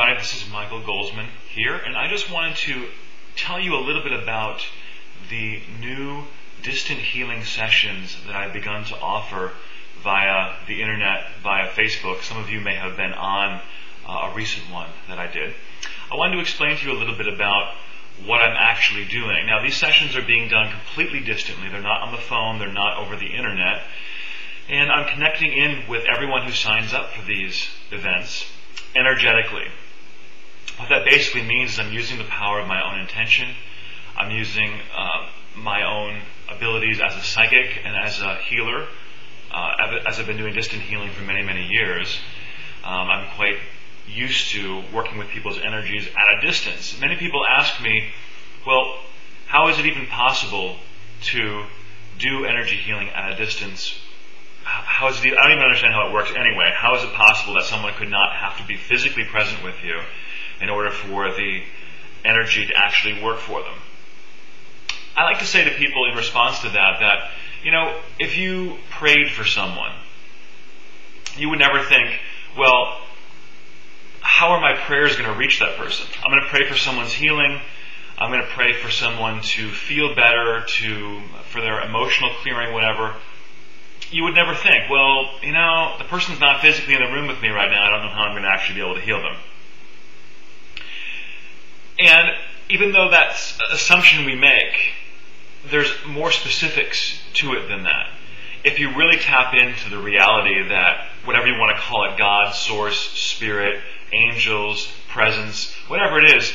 everybody, this is Michael Golzmane here, and I just wanted to tell you a little bit about the new distant healing sessions that I've begun to offer via the internet, via Facebook. Some of you may have been on a recent one that I did. I wanted to explain to you a little bit about what I'm actually doing. Now, these sessions are being done completely distantly. They're not on the phone, they're not over the internet, and I'm connecting in with everyone who signs up for these events energetically. What that basically means is I'm using the power of my own intention. I'm using my own abilities as a psychic and as a healer. As I've been doing distant healing for many, many years, I'm quite used to working with people's energies at a distance. Many people ask me, well, how is it even possible to do energy healing at a distance? I don't even understand how it works anyway. How is it possible that someone could not have to be physically present with you in order for the energy to actually work for them? I like to say to people in response to that, if you prayed for someone, you would never think, well, how are my prayers going to reach that person? I'm going to pray for someone's healing. I'm going to pray for someone to feel better, for their emotional clearing, whatever. You would never think, well, the person's not physically in the room with me right now. I don't know how I'm going to actually be able to heal them. And even though that's an assumption we make, there's more specifics to it than that. If you really tap into the reality that, whatever you want to call it, God, source, spirit, angels, presence, whatever it is,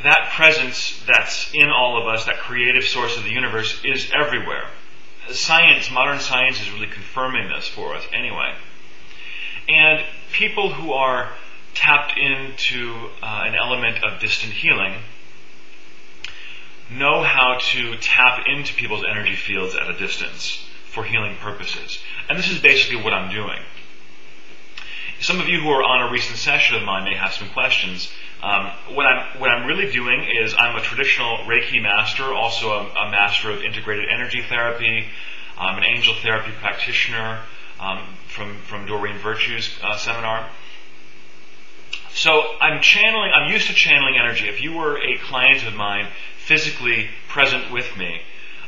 that presence that's in all of us, that creative source of the universe, is everywhere. Science, modern science, is really confirming this for us anyway. And people who are tapped into an element of distant healing know how to tap into people's energy fields at a distance for healing purposes. And this is basically what I'm doing. Some of you who are on a recent session of mine may have some questions. What I'm really doing is I'm a traditional Reiki master, also a master of integrated energy therapy. I'm an angel therapy practitioner from Doreen Virtue's seminar. So I'm used to channeling energy. If you were a client of mine physically present with me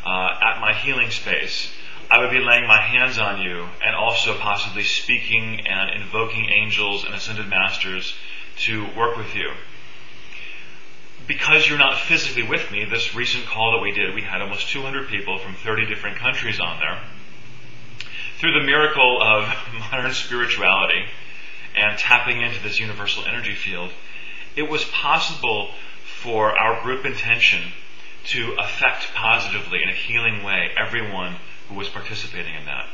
at my healing space, I would be laying my hands on you and also possibly speaking and invoking angels and ascended masters to work with you. Because you're not physically with me, this recent call that we did, we had almost 200 people from 30 different countries on there. Through the miracle of modern spirituality and tapping into this universal energy field, it was possible for our group intention to affect positively in a healing way everyone who was participating in that.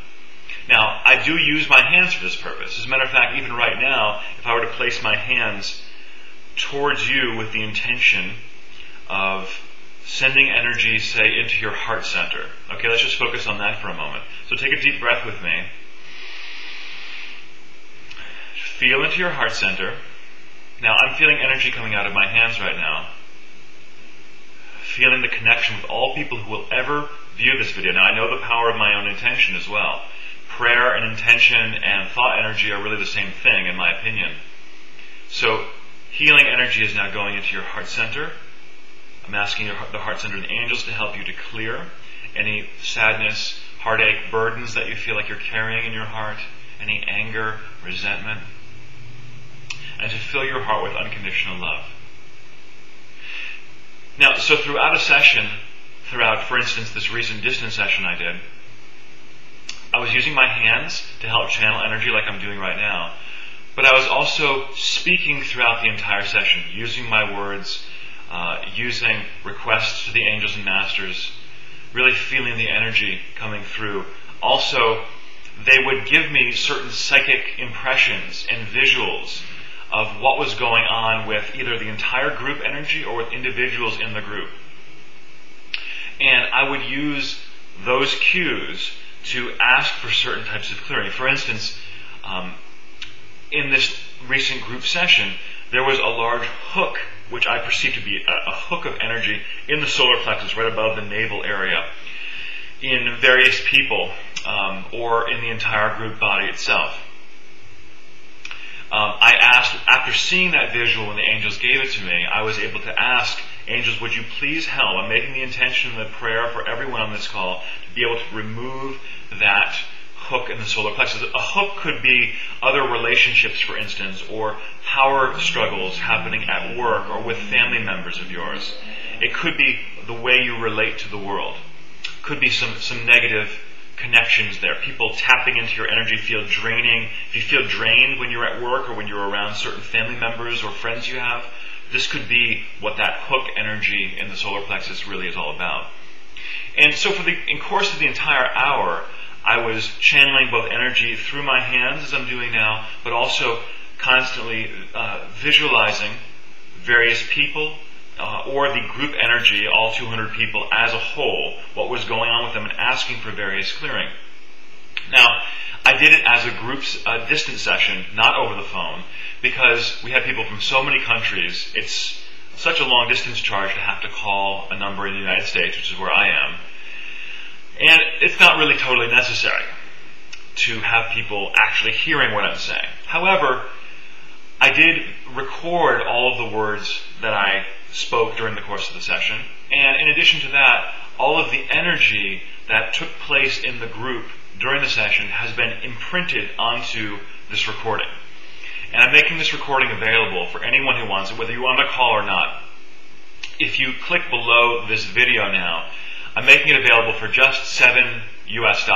Now, I do use my hands for this purpose. As a matter of fact, even right now, if I were to place my hands towards you with the intention of sending energy, say, into your heart center. Okay, let's just focus on that for a moment. So take a deep breath with me. Feel into your heart center. Now, I'm feeling energy coming out of my hands right now. Feeling the connection with all people who will ever view this video. Now, I know the power of my own intention as well. Prayer and intention and thought energy are really the same thing, in my opinion. So, healing energy is now going into your heart center. I'm asking the heart center and the angels to help you to clear any sadness, heartache, burdens that you feel like you're carrying in your heart, any anger, resentment, and to fill your heart with unconditional love. Now, so throughout a session, for instance, this recent distance session I did, I was using my hands to help channel energy like I'm doing right now, but I was also speaking throughout the entire session, using my words, using requests to the angels and masters, really feeling the energy coming through. Also, they would give me certain psychic impressions and visuals of what was going on with either the entire group energy or with individuals in the group. And I would use those cues to ask for certain types of clearing. For instance, in this recent group session, there was a large hook, which I perceived to be a hook of energy in the solar plexus, right above the navel area, in various people, or in the entire group body itself. I asked, after seeing that visual when the angels gave it to me, I was able to ask, angels, would you please help? I'm making the intention and the prayer for everyone on this call to be able to remove that hook in the solar plexus. A hook could be other relationships, for instance, or power struggles happening at work or with family members of yours. It could be the way you relate to the world. It could be some negative connections there. People tapping into your energy field, draining. If you feel drained when you're at work or when you're around certain family members or friends you have, this could be what that hook energy in the solar plexus really is all about. And so in course of the entire hour, I was channeling both energy through my hands, as I'm doing now, but also constantly visualizing various people or the group energy, all 200 people as a whole, what was going on with them, and asking for various clearing. Now, I did it as a group's distance session, not over the phone, because we had people from so many countries. It's such a long distance charge to have to call a number in the United States, which is where I am. And it's not really totally necessary to have people actually hearing what I'm saying. However, I did record all of the words that I spoke during the course of the session. And in addition to that, all of the energy that took place in the group during the session has been imprinted onto this recording. And I'm making this recording available for anyone who wants it, whether you want to call or not. If you click below this video now, I'm making it available for just $7 US.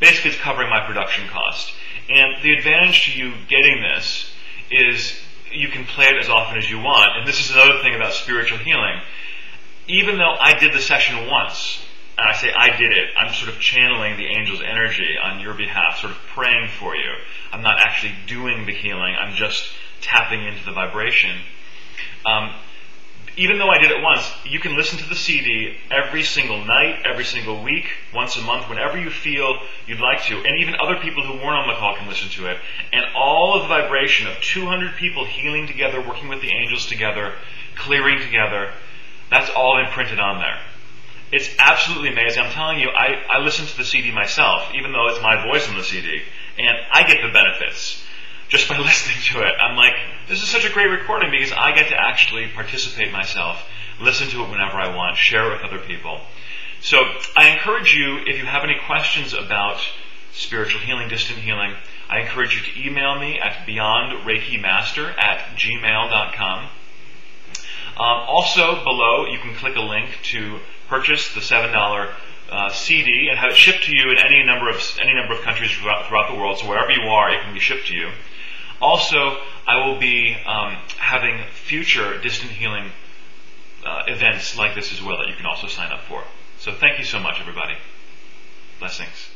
Basically, it's covering my production cost. And the advantage to you getting this is you can play it as often as you want. And this is another thing about spiritual healing. Even though I did the session once, and I say I did it, I'm sort of channeling the angel's energy on your behalf, sort of praying for you. I'm not actually doing the healing, I'm just tapping into the vibration. Even though I did it once, you can listen to the CD every single night, every single week, once a month, whenever you feel you'd like to. And even other people who weren't on the call can listen to it. And all of the vibration of 200 people healing together, working with the angels together, clearing together, that's all imprinted on there. It's absolutely amazing. I'm telling you, I listen to the CD myself, even though it's my voice on the CD, and I get the benefits just by listening to it. I'm like, this is such a great recording because I get to actually participate myself, listen to it whenever I want, share it with other people. So I encourage you, if you have any questions about spiritual healing, distant healing, I encourage you to email me at beyondreikimaster@gmail.com. Also below, you can click a link to purchase the $7 CD and have it shipped to you in any number of countries throughout the world. So wherever you are, it can be shipped to you. Also, I will be having future distant healing events like this as well that you can also sign up for. So thank you so much, everybody. Blessings.